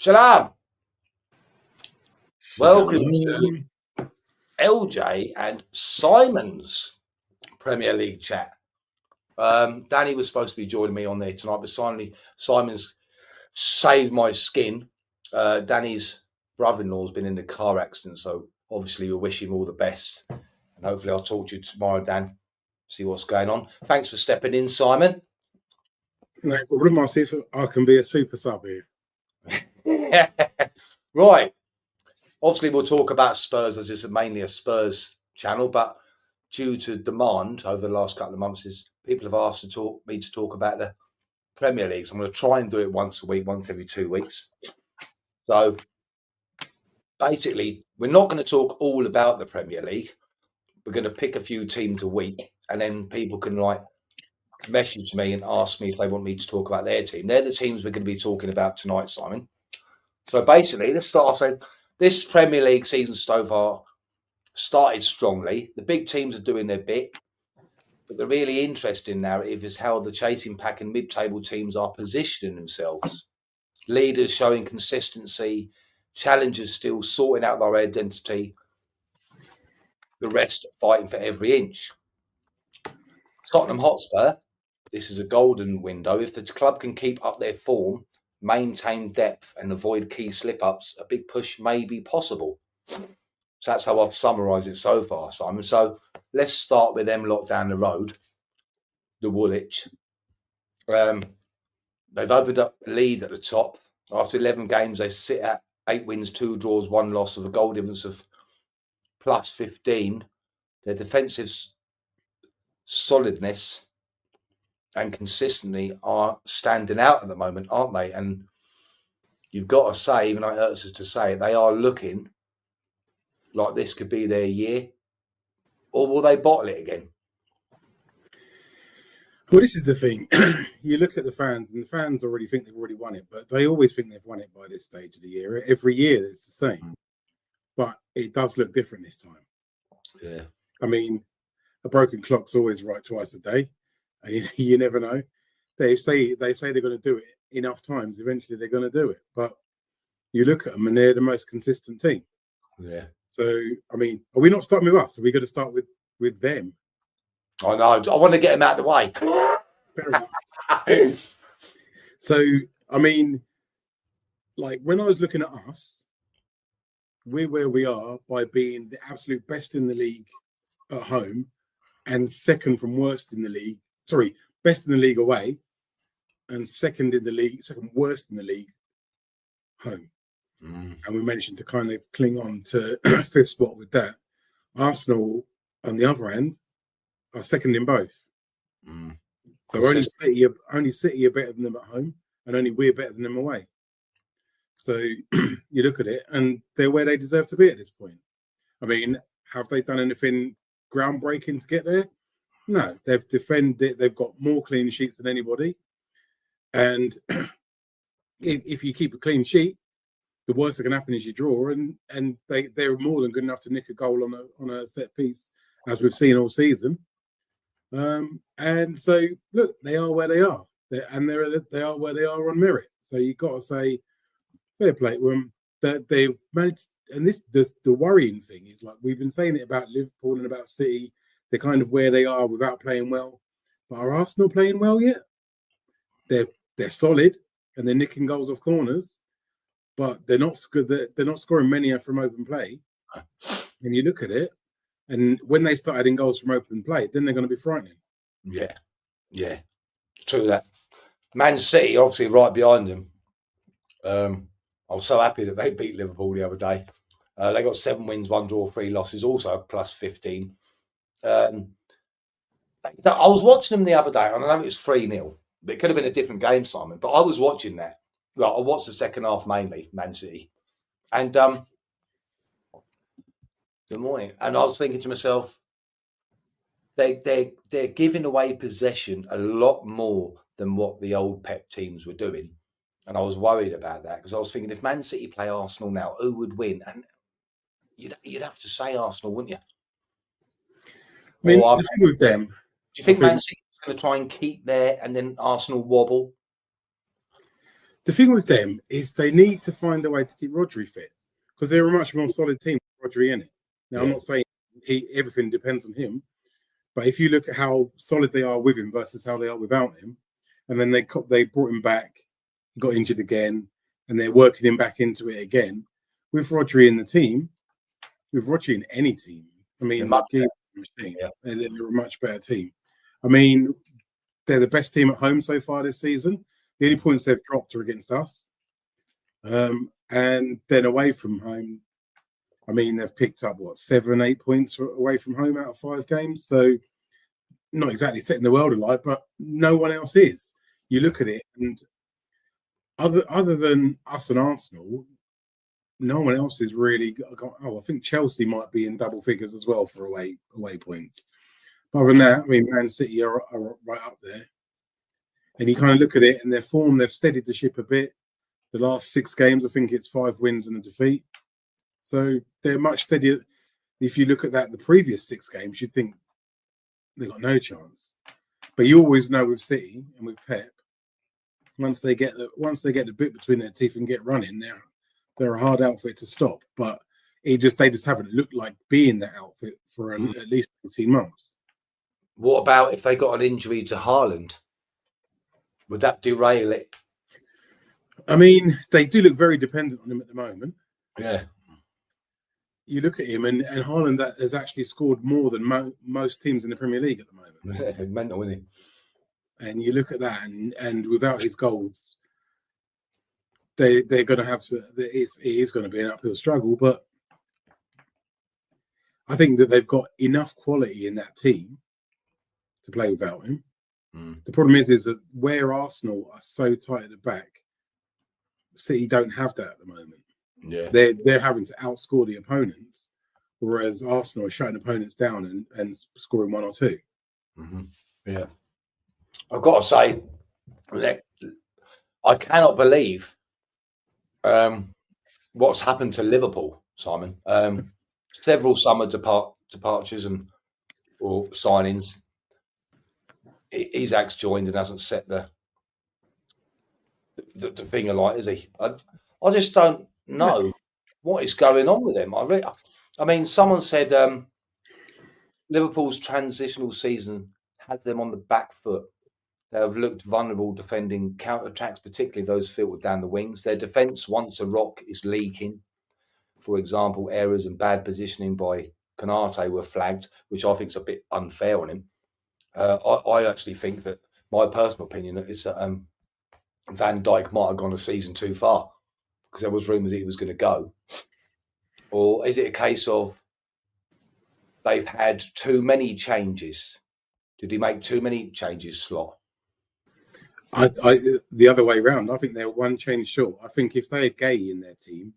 Shalom. Welcome Shalom. to LJ and Simon's Premier League chat. Danny was supposed to be joining me on there tonight, but Simon's saved my skin. Danny's brother-in-law's been in a car accident, so obviously we wish him all the best. And hopefully I'll talk to you tomorrow, Dan, see what's going on. Thanks for stepping in, Simon. No problem. I'll see if I can be a super sub here. Right. Obviously, we'll talk about Spurs as it's mainly a Spurs channel, but due to demand over the last couple of months, people have asked me to talk about the Premier League. So I'm going to try and do it once a week, once every 2 weeks. So basically, we're not going to talk all about the Premier League. We're going to pick a few teams a week, and then people can message me and ask me if they want me to talk about their team. They're the teams we're going to be talking about tonight, Simon. So basically, let's start off saying this Premier League season so far started strongly. The big teams are doing their bit, but the really interesting narrative is how the chasing pack and mid-table teams are positioning themselves. Leaders showing consistency, challengers still sorting out their identity, the rest fighting for every inch. Tottenham Hotspur, this is a golden window. If the club can keep up their form, maintain depth and avoid key slip-ups, a big push may be possible. So that's how I've summarised it so far, Simon. So let's start with them lot down the road, the Woolwich. They've opened up a lead at the top. After 11 games, they sit at 8 wins, 2 draws, 1 loss with a goal difference of plus 15. Their defensive solidness and consistency are standing out at the moment, aren't they? And you've got to say, even though it hurts us to say it, they are looking like this could be their year. Or will they bottle it again? Well, this is the thing. You look at the fans, and the fans already think they've already won it, but they always think they've won it by this stage of the year. Every year it's the same. But it does look different this time. Yeah. I mean, a broken clock's always right twice a day. And you never know. They say they're going to do it enough times. Eventually they're going to do it. But you look at them and they're the most consistent team. Yeah. So, I mean, are we not starting with us? Are we going to start with them? I know. I want to get them out of the way. Fair enough. So, I mean, like when I was looking at us, we're where we are by being the absolute best in the league at home and second from worst in the league. Sorry, best in the league away and second worst in the league home. And we mentioned to kind of cling on to fifth spot with that. Arsenal, on the other end, are second in both. So only City are better than them at home, and only we're better than them away. So you look at it, and they're where they deserve to be at this point. I mean, have they done anything groundbreaking to get there? No, they've defended. They've got more clean sheets than anybody, and if you keep a clean sheet, the worst that can happen is you draw, and they're more than good enough to nick a goal on a set piece, as we've seen all season. And so look, they are where they are, they are where they are on merit. So you've got to say fair play to them that they've managed. And the worrying thing is, like we've been saying it about Liverpool and about City, they're kind of where they are without playing well. But are Arsenal playing well yet? They're solid and they're nicking goals off corners, but they're not good. They're not scoring many from open play. And you look at it, and when they start adding goals from open play, then they're going to be frightening. Yeah, true that. Man City, obviously, right behind them. I was so happy that they beat Liverpool the other day. They got 7 wins, 1 draw, 3 losses, also plus 15. I was watching them the other day, and I know it was 3-0. It could have been a different game, Simon, but I was watching that. Well, I watched the second half mainly, Man City. And good morning. And I was thinking to myself, they're giving away possession a lot more than what the old Pep teams were doing. And I was worried about that because I was thinking if Man City play Arsenal now, who would win? And you'd have to say Arsenal, wouldn't you? I mean, the thing with them... Do you think Man City is going to try and keep there and then Arsenal wobble? The thing with them is they need to find a way to keep Rodri fit because they're a much more solid team with Rodri in it. Now, I'm not saying everything depends on him, but if you look at how solid they are with him versus how they are without him, and then they brought him back, he got injured again, and they're working him back into it again. With Rodri in the team, with Rodri in any team, I mean, they're a much better team. I mean, they're the best team at home so far this season. The only points they've dropped are against us. And then away from home, I mean, they've picked up, 7, 8 points away from home out of 5 games. So not exactly setting the world alight, but no one else is. You look at it, and other than us and Arsenal, no one else is really got. I think Chelsea might be in double figures as well for away points. Other than that, I mean, Man City are right up there. And you kind of look at it, and their form, they've steadied the ship a bit. The last 6 games, I think it's 5 wins and a defeat. So they're much steadier. If you look at that, the previous 6 games, you'd think they've got no chance. But you always know with City and with Pep, once they get the bit between their teeth and get running, they're a hard outfit to stop. But they just haven't looked like being that outfit for at least 18 months. What about if they got an injury to Haaland? Would that derail it? I mean, they do look very dependent on him at the moment. Yeah. You look at him, and Haaland that has actually scored more than most teams in the Premier League at the moment. Mental, isn't he? And you look at that, and without his goals, they're going to have to. It is going to be an uphill struggle, but I think that they've got enough quality in that team to play without him. The problem is that where Arsenal are so tight at the back, City don't have that at the moment. Yeah, they're having to outscore the opponents, whereas Arsenal are shutting opponents down and scoring 1 or 2. Mm-hmm. Yeah, I've got to say, I cannot believe what's happened to Liverpool, Simon. Several summer departures or signings. Isak's joined and hasn't set the finger light, is he? I just don't know what is going on with them. I mean, someone said Liverpool's transitional season had them on the back foot. They have looked vulnerable defending counter-attacks, particularly those filtered down the wings. Their defence, once a rock, is leaking. For example, errors and bad positioning by Konate were flagged, which I think is a bit unfair on him. I actually think that my personal opinion is that Van Dijk might have gone a season too far because there was rumours he was going to go. Or is it a case of they've had too many changes? Did he make too many changes, Slot? The other way around. I think they're one change short. I think if they had Gay in their team,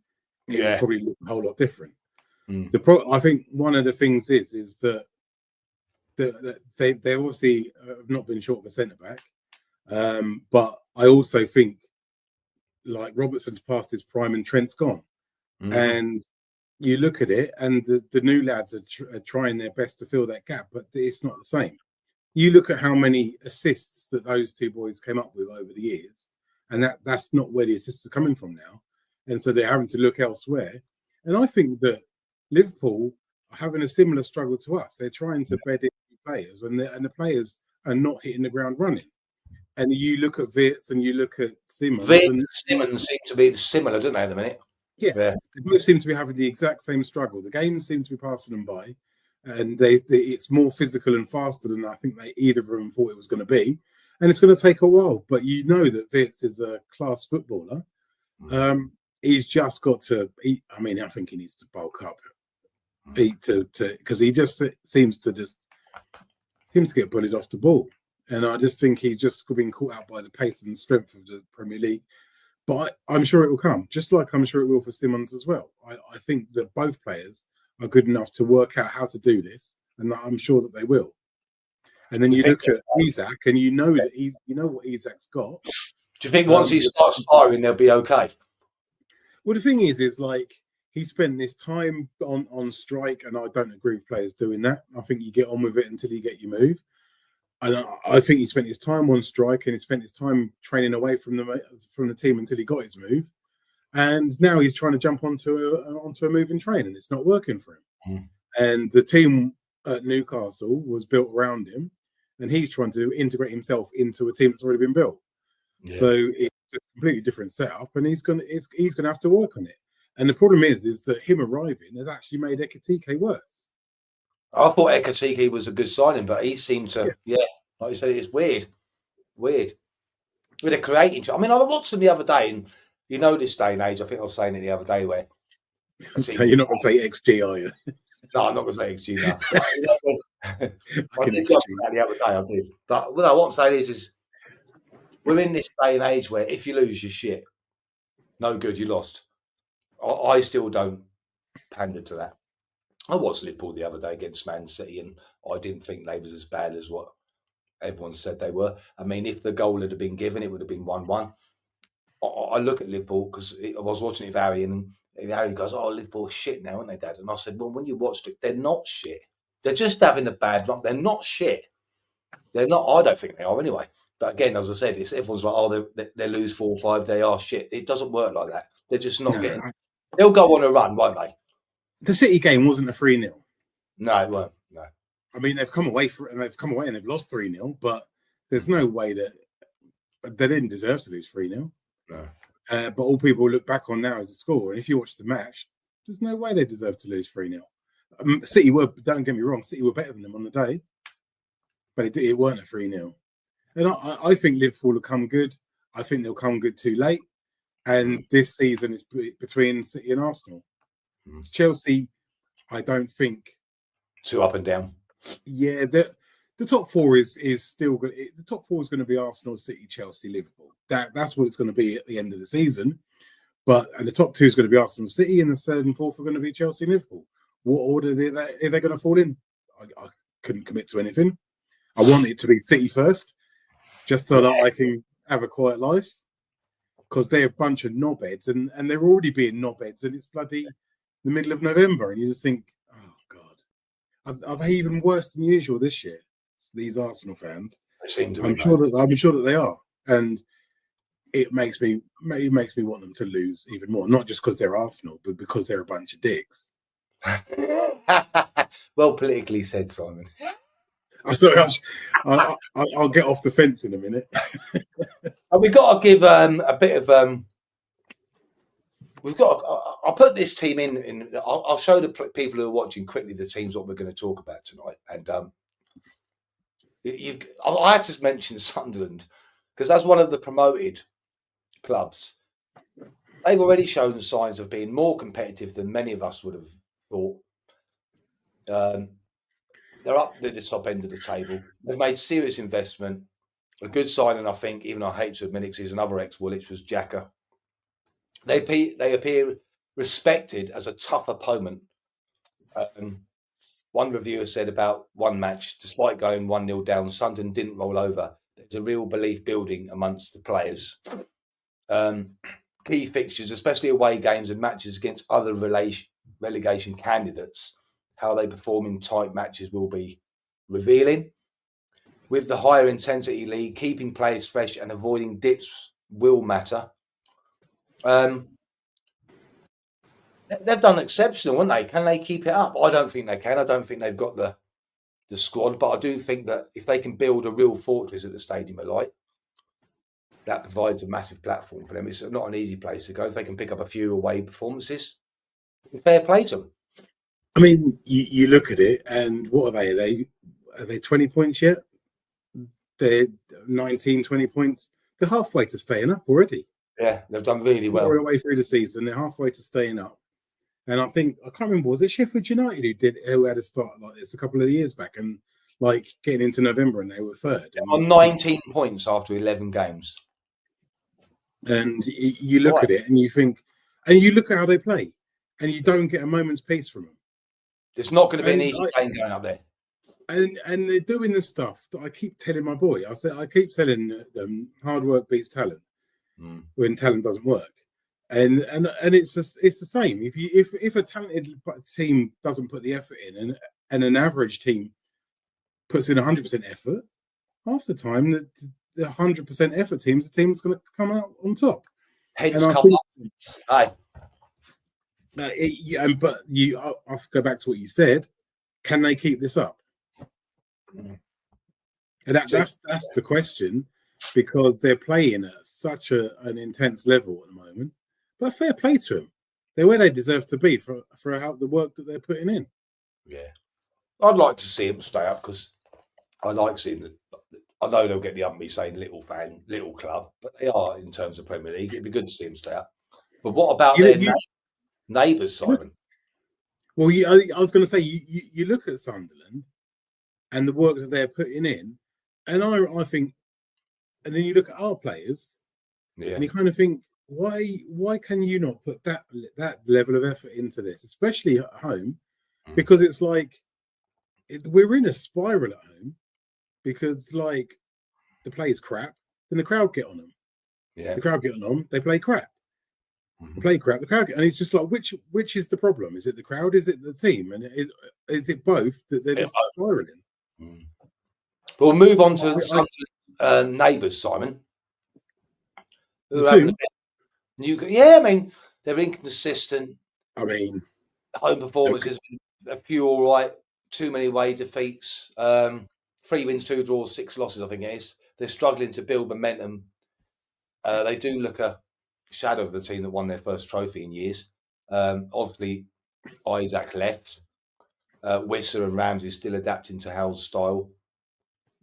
it would probably look a whole lot different. I think one of the things is that they obviously have not been short of a centre back, but I also think like Robertson's past his prime and Trent's gone, and you look at it, and the new lads are trying their best to fill that gap, but it's not the same. You look at how many assists that those 2 boys came up with over the years, and that's not where the assists are coming from now, and so they're having to look elsewhere. And I think that Liverpool are having a similar struggle to us. They're trying to bed in players, and the players are not hitting the ground running. And you look at Wirtz and you look at Simmons. Simmons seem to be similar, don't they, at the minute? Yeah, they both seem to be having the exact same struggle. The games seem to be passing them by, and it's more physical and faster than I think either of them thought it was going to be. And it's going to take a while, but you know that Wirtz is a class footballer. He's just got to. I think he needs to bulk up. Because he just seems to get bullied off the ball, and I just think he's just been caught out by the pace and strength of the Premier League. But I'm sure it will come, just like I'm sure it will for Simmons as well. I think that both players are good enough to work out how to do this, and I'm sure that they will. And then you look at Isak, and you know what Isak's got. Do you think once he starts firing, they'll be okay? Well, the thing is like he spent this time on strike, and I don't agree with players doing that. I think you get on with it until you get your move. I think he spent his time on strike and he spent his time training away from the team until he got his move, and now he's trying to jump onto a moving train, and it's not working for him. And the team at Newcastle was built around him, and he's trying to integrate himself into a team that's already been built. Yeah. So it's a completely different setup, and he's gonna have to work on it. And the problem is that him arriving has actually made Ekitike worse. I thought Ekitike was a good signing, but he seemed to, like you said, it's weird. With a creating. I mean, I watched him the other day, and you know, this day and age, I think I was saying it the other day where. Okay, you're not going to say XG, are you? No, I'm not going to say XG now. I did the other day, I did. But what I'm saying is we're in this day and age where if you lose, you're shit. No good, you lost. I still don't pander to that. I watched Liverpool the other day against Man City, and I didn't think they was as bad as what everyone said they were. I mean, if the goal had been given, it would have been 1-1. I look at Liverpool because I was watching it with Harry, and Harry goes, "Oh, Liverpool shit now, aren't they, Dad?" And I said, "Well, when you watched it, they're not shit. They're just having a bad run. They're not shit. They're not. I don't think they are anyway." But again, as I said, everyone's like, "Oh, they lose 4-5, they are shit." It doesn't work like that. They're just not getting. They'll go on a run, won't they? The City game wasn't a 3-0. No, it weren't. No. I mean, they've come away and they've lost 3-0, but there's no way that they didn't deserve to lose 3-0. No. But all people look back on now is the score, and if you watch the match, there's no way they deserve to lose 3-0. City were, don't get me wrong, City were better than them on the day, but it weren't a 3-0. And I think Liverpool will come good. I think they'll come good too late. And this season is between City and Arsenal. Chelsea, I don't think. Too up and down. Yeah, the top four is still good. The top four is going to be Arsenal, City, Chelsea, Liverpool. That's what it's going to be at the end of the season. And the top two is going to be Arsenal, City, and the third and fourth are going to be Chelsea and Liverpool. What order are they going to fall in? I couldn't commit to anything. I want it to be City first, just so that I can have a quiet life, because they're a bunch of knobheads, and they're already being knobheads, and it's bloody the middle of November, and you just think, oh God, are they even worse than usual this year? These Arsenal fans. I'm sure that they are, and it makes me want them to lose even more. Not just because they're Arsenal, but because they're a bunch of dicks. Well, politically said, Simon. I'll get off the fence in a minute. We've got to give a bit of. I'll put this team in. I'll show the people who are watching quickly the teams what we're going to talk about tonight. And I had to mention Sunderland because as one of the promoted clubs, they've already shown signs of being more competitive than many of us would have thought. They're up at the top end of the table. They've made serious investment. A good signing, I think, even I hate to admit it, because he's another ex-Woolwich, was Xhaka. They appear respected as a tough opponent. One reviewer said about one match, despite going 1-0 down, Sunderland didn't roll over. There's a real belief building amongst the players. Key fixtures, especially away games and matches against other relegation candidates, how they perform in tight matches will be revealing. With the higher intensity league, keeping players fresh and avoiding dips will matter. They've done exceptional, haven't they? Can they keep it up? I don't think they can. I don't think they've got the squad, but I do think that if they can build a real fortress at the Stadium of Light, that provides a massive platform for them. It's not an easy place to go. If they can pick up a few away performances, fair play to them. I mean, you look at it, and what are they? Are they 20 points yet? They're 19, 20 points. They're halfway to staying up already. Yeah, they've done really well. All the way through the season, they're halfway to staying up. And I think, I can't remember, was it Sheffield United who had a start like this a couple of years back, and like getting into November and they were third. On 19 points after 11 games. And you look at it and you think, and you look at how they play, and you don't get a moment's peace from them. It's not going to be an easy game going up there. And they're doing the stuff that I keep telling my boy. I keep telling them hard work beats talent when talent doesn't work. And it's the same. If a talented team doesn't put the effort in, and an average team puts in 100% effort, half the time the 100% effort team's the team that's going to come out on top. Heads And I come think- up. Aye. But I'll go back to what you said. Can they keep this up? Mm. And that's the question, because they're playing at such an intense level at the moment. But fair play to them. They're where they deserve to be for how the work that they're putting in. Yeah. I'd like to see them stay up because I like seeing them. I know they'll get the up me saying little club, but they are in terms of Premier League. It'd be good to see them stay up. But what about their neighbours, Simon? Well, I was going to say, you look at Sunderland and the work that they're putting in, and I think, and then you look at our players, and you kind of think, why can you not put that level of effort into this, especially at home? Because it's like we're in a spiral at home, because like the play's crap, then the crowd get on them. Yeah, the crowd get on them. They play crap. They play crap. The crowd, and it's just like which is the problem? Is it the crowd? Is it the team? And is it both that they're just spiraling? We'll move on to some neighbours, Simon. The two? Yeah, I mean, they're inconsistent. I mean, home performances, a few all right, too many away defeats, 3 wins, 2 draws, 6 losses, I think it is. They're struggling to build momentum. They do look a shadow of the team that won their first trophy in years. Obviously, Isaac left. Wissa and Ramsey still adapting to Hal's style.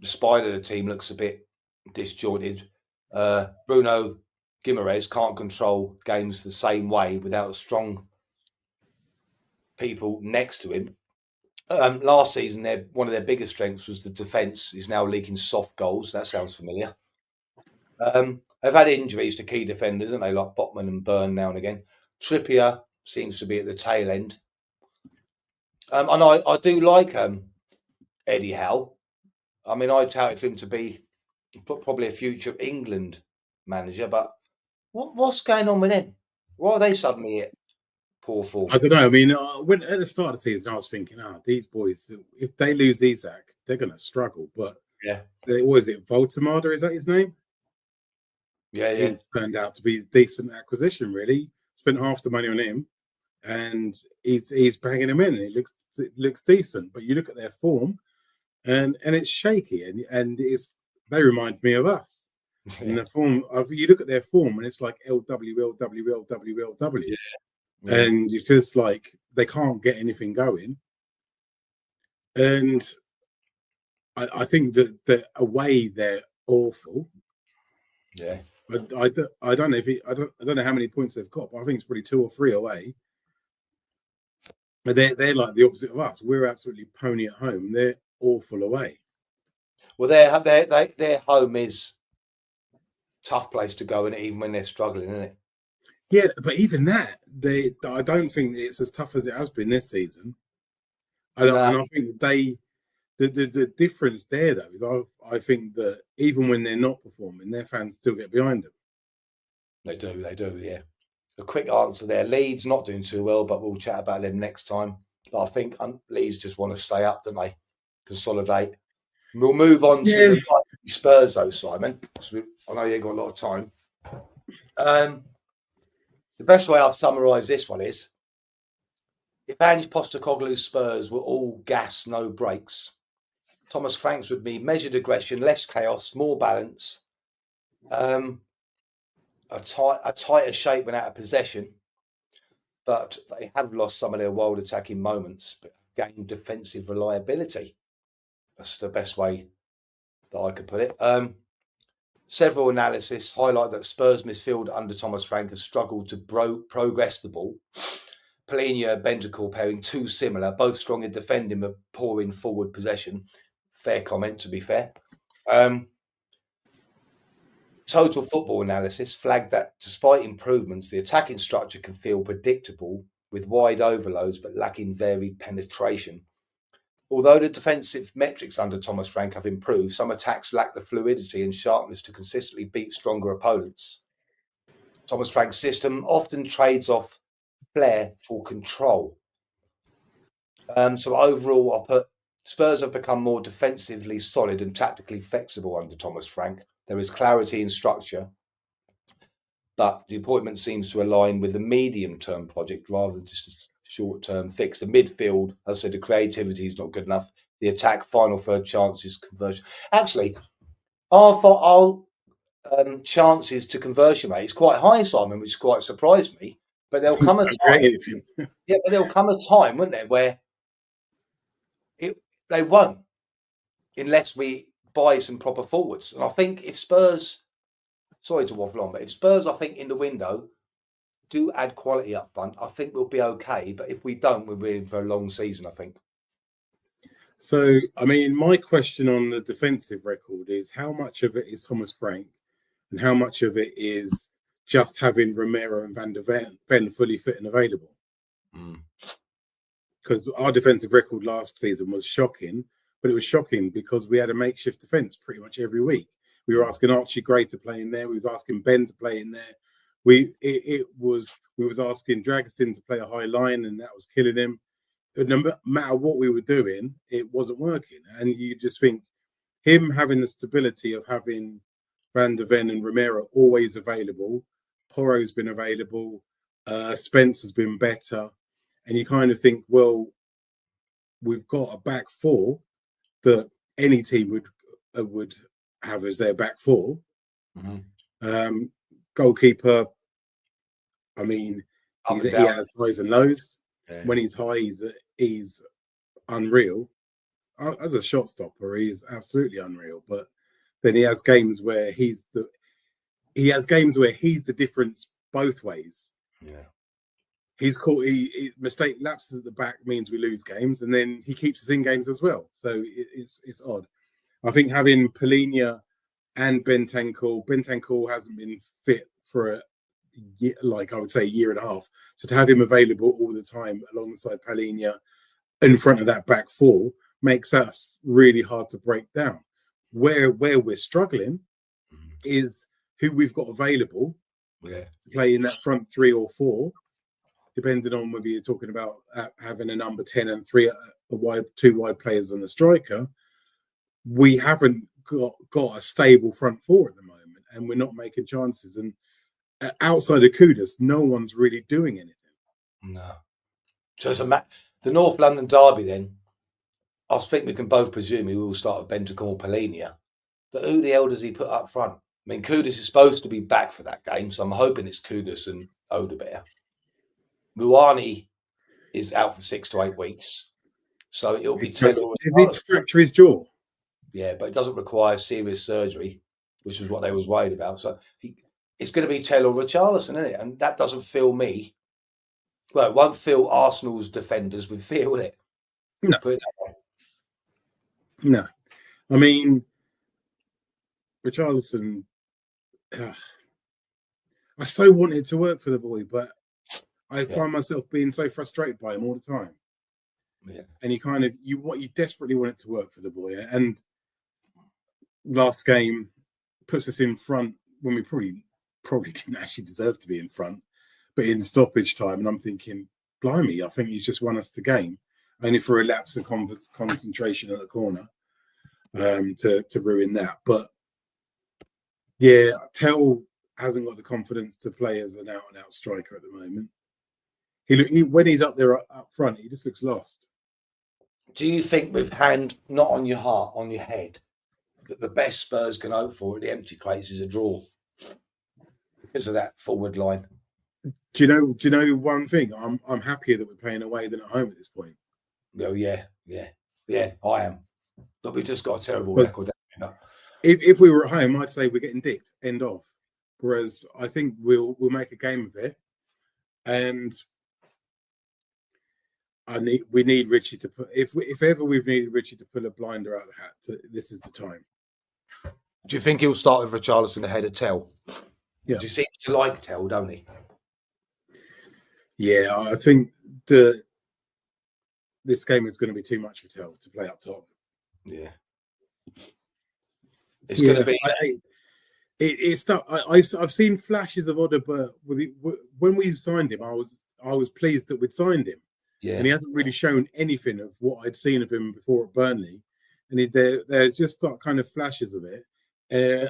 The spine of the team looks a bit disjointed. Bruno Guimaraes can't control games the same way without strong people next to him. Last season, one of their biggest strengths was the defence is now leaking soft goals. That sounds familiar. They've had injuries to key defenders, and they like Botman and Byrne now and again. Trippier seems to be at the tail end. And I do like Eddie Howe. I mean, I touted for him to be probably a future England manager, but what's going on with him? Why are they suddenly at poor form? I don't know. I mean, when at the start of the season, I was thinking, these boys, if they lose Isaac, they're going to struggle. But yeah, was it Voltemada? Is that his name? Yeah. He's turned out to be a decent acquisition. Really, spent half the money on him, and he's banging him in. And it looks decent. But you look at their form, and it's shaky, and they remind me of us. In the form of, you look at their form, and it's like LW. Yeah. And it's just like they can't get anything going. And I think that away they're awful. Yeah. But I don't know I don't know how many points they've got, but I think it's probably 2 or 3 away. But they're like the opposite of us. We're absolutely pony at home. They're awful away. Well, their home is a tough place to go in, even when they're struggling, isn't it? Yeah, but even that, I don't think it's as tough as it has been this season. And I think the difference there, though, is I think that even when they're not performing, their fans still get behind them. They do, yeah. A quick answer there. Leeds not doing too well, but we'll chat about them next time. But I think Leeds just want to stay up, don't they? Consolidate. We'll move on to the Spurs, though, Simon. I know you ain't got a lot of time. The best way I've summarised this one is, if Ange Postecoglou's Spurs were all gas, no brakes, Thomas Frank's would be measured aggression, less chaos, more balance, a tighter shape when out of possession, but they have lost some of their wild attacking moments, but gained defensive reliability. That's the best way that I could put it. Several analysis highlight that Spurs midfield under Thomas Frank has struggled to progress the ball. Palhinha and Bentancur pairing too similar, both strong in defending but poor in forward possession. Fair comment, to be fair. Total Football analysis flagged that despite improvements, the attacking structure can feel predictable with wide overloads but lacking varied penetration. Although the defensive metrics under Thomas Frank have improved, some attacks lack the fluidity and sharpness to consistently beat stronger opponents. Thomas Frank's system often trades off flair for control. So overall, I'll put Spurs have become more defensively solid and tactically flexible under Thomas Frank. There is clarity in structure, but the appointment seems to align with the medium-term project rather than just a short-term fix. The midfield, as I said, the creativity is not good enough. The attack, final third chances, conversion. Actually, our chances to conversion rate is quite high, Simon, which quite surprised me. But there'll come a time. Yeah, but there'll come a time, won't there, where they won't, unless we buy some proper forwards. And I think if Spurs, sorry to waffle on, but if Spurs, I think in the window do add quality up front, I think we'll be okay. But if we don't, we're in for a long season, I think. So, I mean, my question on the defensive record is how much of it is Thomas Frank and how much of it is just having Romero and Van de Ven fully fit and available? Because our defensive record last season was shocking, but it was shocking because we had a makeshift defence pretty much every week. We were asking Archie Gray to play in there. We was asking Ben to play in there. We was asking Dragusin to play a high line, and that was killing him. No matter what we were doing, it wasn't working. And you just think him having the stability of having Van de Ven and Romero always available, Porro's been available, Spence has been better. And you kind of think, well, we've got a back four that any team would have as their back four. Goalkeeper, I mean, he has highs and lows. Yeah. When he's high, he's unreal. As a shot stopper, he's absolutely unreal. But then he has games where he's the difference both ways. Yeah. He's caught mistake lapses at the back means we lose games, and then he keeps us in games as well. So it's odd. I think having Palhinha and Bentancur hasn't been fit for a year, like I would say a year and a half. So to have him available all the time alongside Palhinha in front of that back four makes us really hard to break down. Where we're struggling is who we've got available to play in that front three or four. Depending on whether you're talking about having a number 10 and two wide players on the striker, we haven't got a stable front four at the moment, and we're not making chances. And outside of Kudus, no one's really doing anything. No. So it's the North London derby then. I think we can both presume he will start with Bentancur or Palhinha. But who the hell does he put up front? I mean, Kudus is supposed to be back for that game, so I'm hoping it's Kudus and Odebear. Muani is out for 6 to 8 weeks, so it'll be Taylor. Is he fracture his jaw? Yeah, but it doesn't require serious surgery, which is what they was worried about. So it's going to be Taylor Richarlison, isn't it? And that doesn't fill me. Well, it won't fill Arsenal's defenders with fear, will it? No. Put it that way. No. I mean, Richarlison, I so wanted to work for the boy, but I find myself being so frustrated by him all the time. Yeah. And you desperately want it to work for the boy. And last game puts us in front when we probably didn't actually deserve to be in front, but in stoppage time. And I'm thinking, blimey, I think he's just won us the game. Only for a lapse of concentration at the corner to ruin that. But yeah, Tell hasn't got the confidence to play as an out-and-out striker at the moment. When he's up there up front, he just looks lost. Do you think, with hand not on your heart, on your head, that the best Spurs can hope for at the empty crates is a draw because of that forward line? Do you know one thing? I'm happier that we're playing away than at home at this point. Oh yeah, I am. But we've just got a terrible record. If we were at home, I'd say we're getting dicked. End of. Whereas I think we'll make a game of it, and we need Richie to put. If ever we've needed Richie to pull a blinder out of the hat, this is the time. Do you think he'll start with Richarlison ahead of Tell? Yeah. He seems to like Tell, don't he? Yeah, I think this game is going to be too much for Tell to play up top. Yeah. It's going to be. It's tough. I've seen flashes of Odegaard. When we signed him, I was pleased that we'd signed him, Yeah. And he hasn't really shown anything of what I'd seen of him before at Burnley. And there's just kind of flashes of it.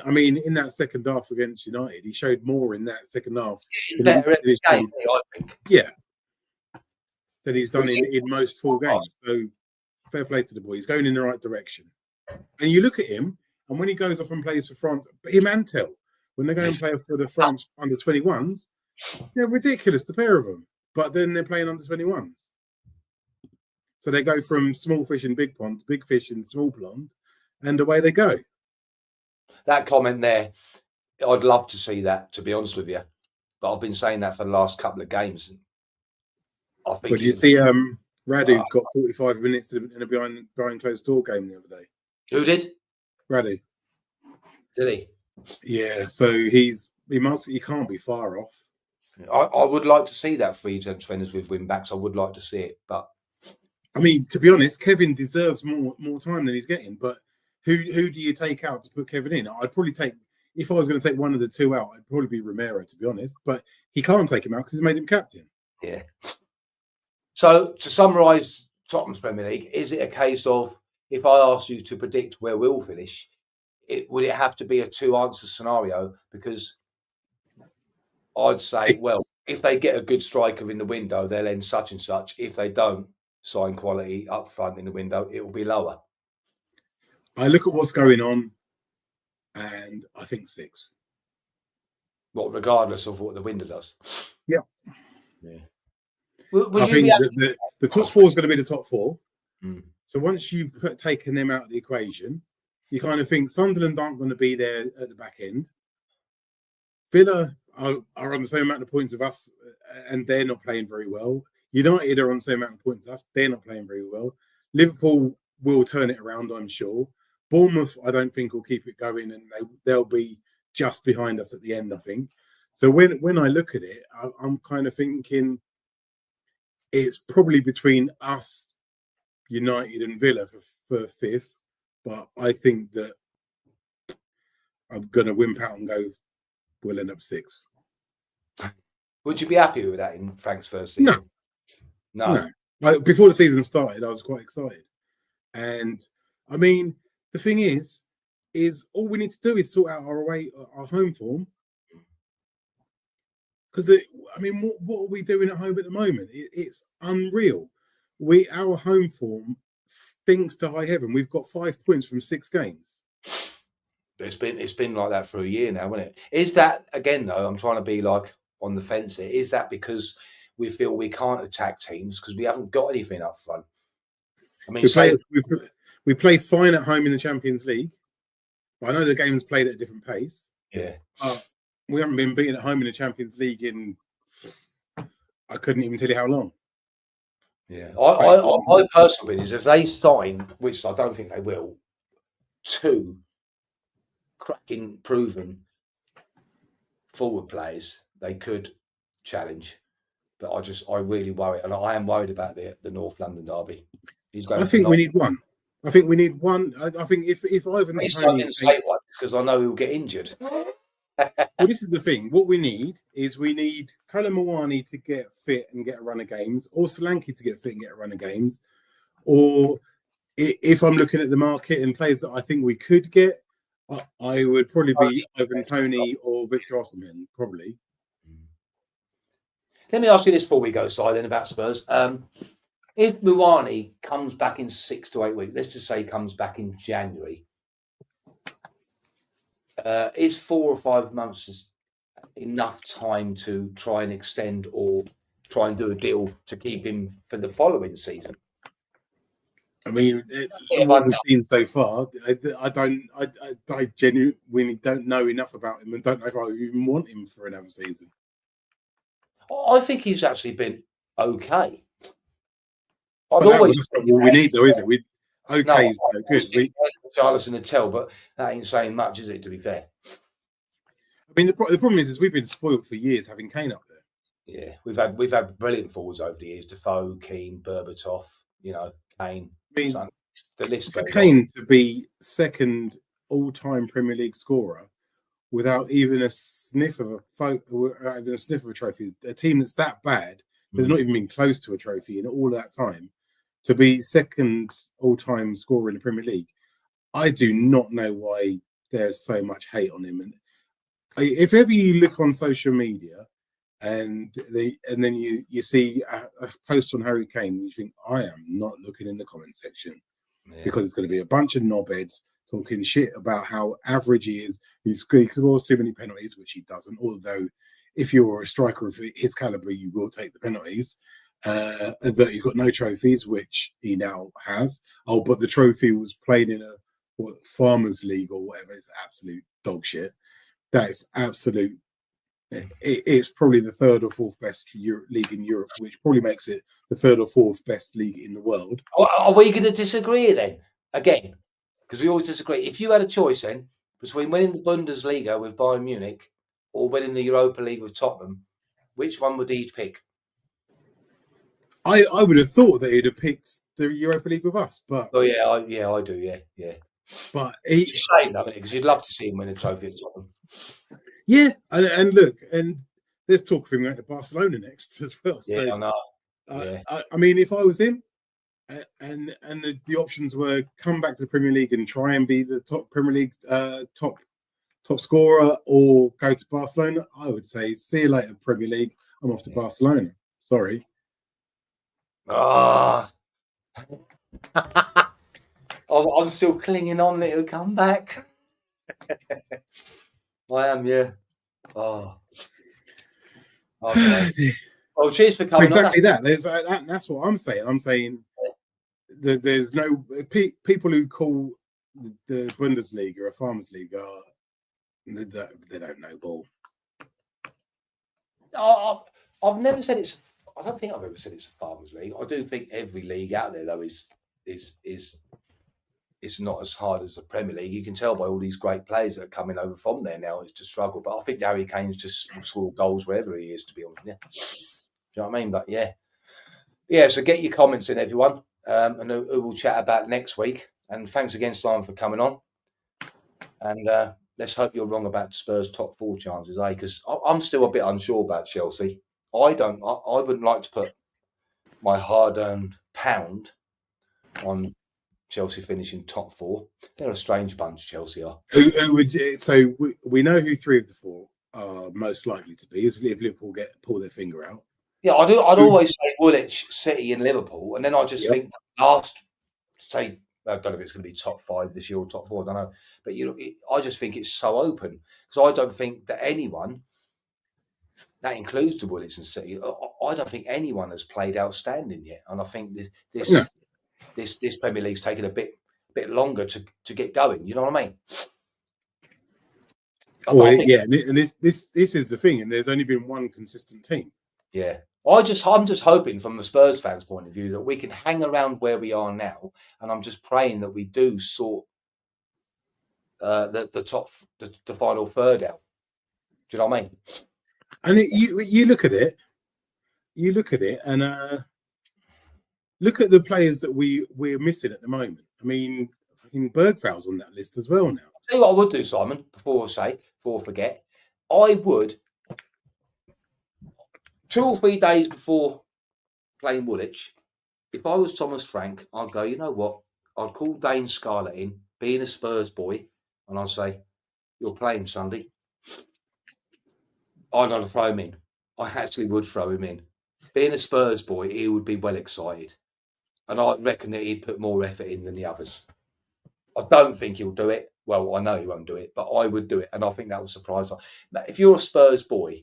I mean, in that second half against United, he showed more in that second half. Better every game, I think. Yeah. Than he's done in most full games. So fair play to the boy. He's going in the right direction. And you look at him, and when he goes off and plays for France, him and Tel, when they go and play for the France under 21s, they're ridiculous, the pair of them. But then they're playing under 21s. So they go from small fish in big pond, big fish in small pond, and away they go. That comment there, I'd love to see that, to be honest with you. But I've been saying that for the last couple of games. I think. But you see, Radu got 45 minutes in a behind closed door game the other day. Who did? Radu. Did he? Yeah. So he can't be far off. I would like to see that for defenders with win backs. I would like to see it, but I mean, to be honest, Kevin deserves more time than he's getting. But who do you take out to put Kevin in? I'd probably take, if I was going to take one of the two out, I'd probably be Romero, to be honest. But he can't take him out because he's made him captain. Yeah. So to summarise Tottenham's Premier League, is it a case of, if I asked you to predict where we'll finish, would it have to be a two-answer scenario? Because I'd say, well, if they get a good striker in the window, they'll end such and such. If they don't sign quality up front in the window, it will be lower. I look at what's going on, and I think 6. Well, regardless of what the window does. Yeah. Yeah. I think the top 4 is going to be the top 4. Mm. So once you've taken them out of the equation, you kind of think Sunderland aren't going to be there at the back end. Villa are on the same amount of points of us, and they're not playing very well. United are on the same amount of points as us. They're not playing very well. Liverpool will turn it around, I'm sure. Bournemouth, I don't think, will keep it going, and they'll be just behind us at the end, I think. So when I look at it, I'm kind of thinking it's probably between us, United, and Villa for 5th. But I think that I'm going to wimp out and go, we'll end up 6th. Would you be happy with that in Frank's first season? No. Like, before the season started, I was quite excited. And I mean, the thing is all we need to do is sort out our home form. Because I mean, what are we doing at home at the moment? It's unreal. Our home form stinks to high heaven. We've got 5 points from 6 games. It's been like that for a year now, hasn't it? Is that, again though, I'm trying to be like on the fence here, is that because we feel we can't attack teams because we haven't got anything up front? I mean, we play fine at home in the Champions League. I know the game's played at a different pace. Yeah. We haven't been beaten at home in the Champions League in, I couldn't even tell you how long. Yeah. My personal opinion is if they sign, which I don't think they will, 2 cracking, proven forward players, they could challenge. But I really worry, and I am worried about the North London derby. I think we need one. I think we need one. I think if Ivan Toney, I didn't say one because I know he'll get injured. Well, this is the thing. What we need Callum Mawani to get fit and get a run of games, or Solanke to get fit and get a run of games. Or if I'm looking at the market and players that I think we could get, I would probably be Ivan Toney or Victor Osimhen, probably. Let me ask you this before we go, Si, then about Spurs. If Mawani comes back in 6 to 8 weeks, let's just say he comes back in January, is 4 or 5 months enough time to try and extend or try and do a deal to keep him for the following season? I mean, what we've seen so far, I genuinely don't know enough about him and don't know if I even want him for another season. I think he's actually been okay. That's not what we need, though, is it? Okay is no good. Charleston and Tell, but that ain't saying much, is it, to be fair? I mean, the problem is we've been spoilt for years having Kane up there. Yeah, we've had brilliant forwards over the years: Defoe, Keane, Berbatov. Kane. I mean, the list for Kane to be second all-time Premier League scorer without even a sniff of a trophy, a team that's that bad They've not even been close to a trophy in all that time. To be second all-time scorer in the Premier League, I do not know why there's so much hate on him. And if ever you look on social media and then you see a post on Harry Kane, and you think, I am not looking in the comment section because it's going to be a bunch of knobheads talking shit about how average he is. He scores too many penalties, which he doesn't. Although, if you're a striker of his caliber, you will take the penalties. That he's got no trophies, which he now has. Oh, but the trophy was played in a Farmers League or whatever. It's absolute dog shit. That is absolute. It's probably the third or fourth best league in Europe, which probably makes it the third or fourth best league in the world. Are we going to disagree then? Again, because we always disagree. If you had a choice then between winning the Bundesliga with Bayern Munich or winning the Europa League with Tottenham, which one would he pick? I would have thought that he'd have picked the Europa League with us, but I do, yeah. But it's a shame, because you'd love to see him win a trophy at Tottenham. Yeah, and look, and there's talk of him going to Barcelona next as well. Yeah, so, I know. I mean, if I was him, and the options were come back to the Premier League and try and be the top Premier League top scorer, or go to Barcelona, I would say see you later, Premier League. I'm off to Barcelona. Sorry. I'm still clinging on that he'll come back. I am, yeah. Cheers for coming. Exactly that. That's what I'm saying. I'm saying that there's no people who call the Bundesliga a Farmers League they don't know ball. I've never said it's. I don't think I've ever said it's a Farmers League. I do think every league out there though is it's not as hard as the Premier League. You can tell by all these great players that are coming over from there now. It's to struggle, but I think Harry Kane's just score goals wherever he is. To be honest, yeah. Do you know what I mean? But yeah. So get your comments in, everyone, and who we'll chat about next week. And thanks again, Simon, for coming on. And let's hope you're wrong about Spurs' top 4 chances, because I'm still a bit unsure about Chelsea. I wouldn't like to put my hard-earned pound on Chelsea finishing top 4. They're a strange bunch, Chelsea are. Who would so we know who 3 of the 4 are most likely to be if Liverpool pull their finger out. Yeah, I'd always say Woolwich, City, and Liverpool, and then I just think last, say, I don't know if it's going to be top 5 this year or top 4. I don't know, but I just think it's so open because I don't think that anyone. That includes the Woolwich and City. I don't think anyone has played outstanding yet, and I think this Premier League's taken a bit longer to get going. You know what I mean? And this is the thing, and there's only been one consistent team. Yeah, I'm just hoping from the Spurs fans' point of view that we can hang around where we are now, and I'm just praying that we do sort the final third out. Do you know what I mean? And you look at it, and look at the players that we're missing at the moment. I mean, fucking Bergvall's on that list as well now. I'll tell you what I would do, Simon, before I forget. I would 2 or 3 days before playing Woolwich, if I was Thomas Frank, I'd go, you know what? I'd call Dane Scarlett in, being a Spurs boy, and I'd say, you're playing Sunday. I'd throw him in. I actually would throw him in. Being a Spurs boy, he would be well excited. And I reckon that he'd put more effort in than the others. I don't think he'll do it. Well, I know he won't do it, but I would do it. And I think that would surprise us. If you're a Spurs boy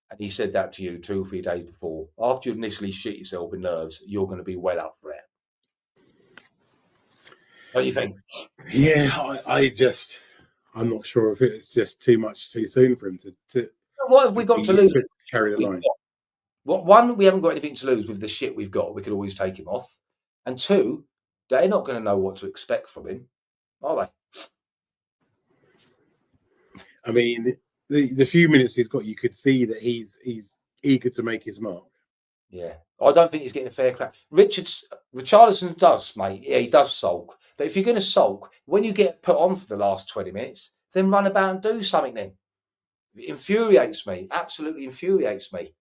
and he said that to you 2 or 3 days before, after you initially shit yourself with nerves, you're going to be well up for it. What do you think? Yeah, I'm not sure if it's just too much too soon for him to what have we got to lose? Carry the line. One, we haven't got anything to lose with the shit we've got. We could always take him off. And 2, they're not going to know what to expect from him, are they? I mean, the few minutes he's got, you could see that he's eager to make his mark. Yeah, I don't think he's getting a fair crack. Richarlison does, mate. Yeah, he does sulk. But if you're going to sulk, when you get put on for the last 20 minutes, then run about and do something then. It infuriates me. Absolutely infuriates me.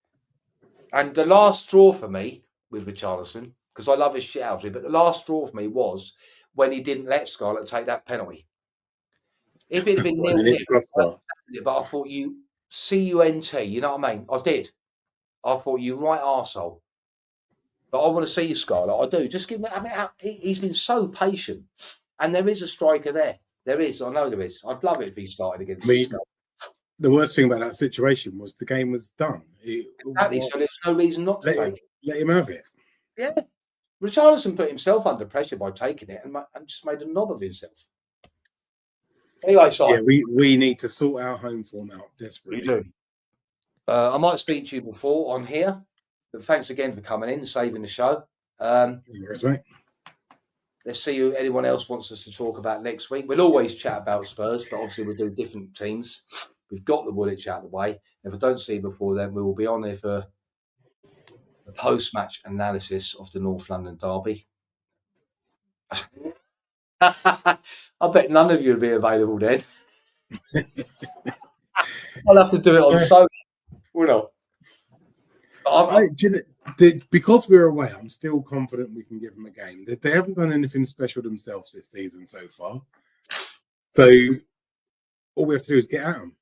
And the last straw for me with Richarlison, because I love his shit out of him, but the last straw for me was when he didn't let Scarlett take that penalty. If it had been nil-nil, but I thought you CUNT, you know what I mean? I did. I thought you right arsehole. But I want to see you, Scarlett. I do. Just give him. I mean, he's been so patient, and there is a striker there. There is. I know there is. I'd love it if he started against Scarlett. The worst thing about that situation was the game was done. Exactly. So there's no reason not to take it. Let him have it. Yeah. Richarlison put himself under pressure by taking it and just made a knob of himself. Anyway, Simon. Yeah, we need to sort our home form out desperately. We do. I might speak to you before on here, but thanks again for coming in and saving the show. Yes, mate. Let's see who anyone else wants us to talk about next week. We'll always chat about Spurs, but obviously we'll do different teams. We've got the Woolwich out of the way. If I don't see you before then, we will be on there for the post-match analysis of the North London derby. I bet none of you will be available then. I'll have to do it on Sony, won't I? Because we're away, I'm still confident we can give them a game. They haven't done anything special themselves this season so far. So all we have to do is get at them.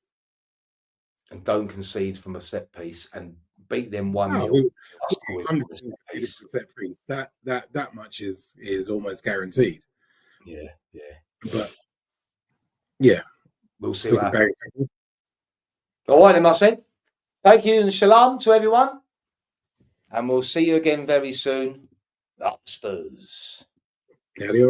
And don't concede from a set piece and beat them 1-0. Set piece. That much is almost guaranteed. Yeah. But yeah, we'll see what happens. All right, then, my friend. Thank you and shalom to everyone. And we'll see you again very soon. Up Spurs. Adios.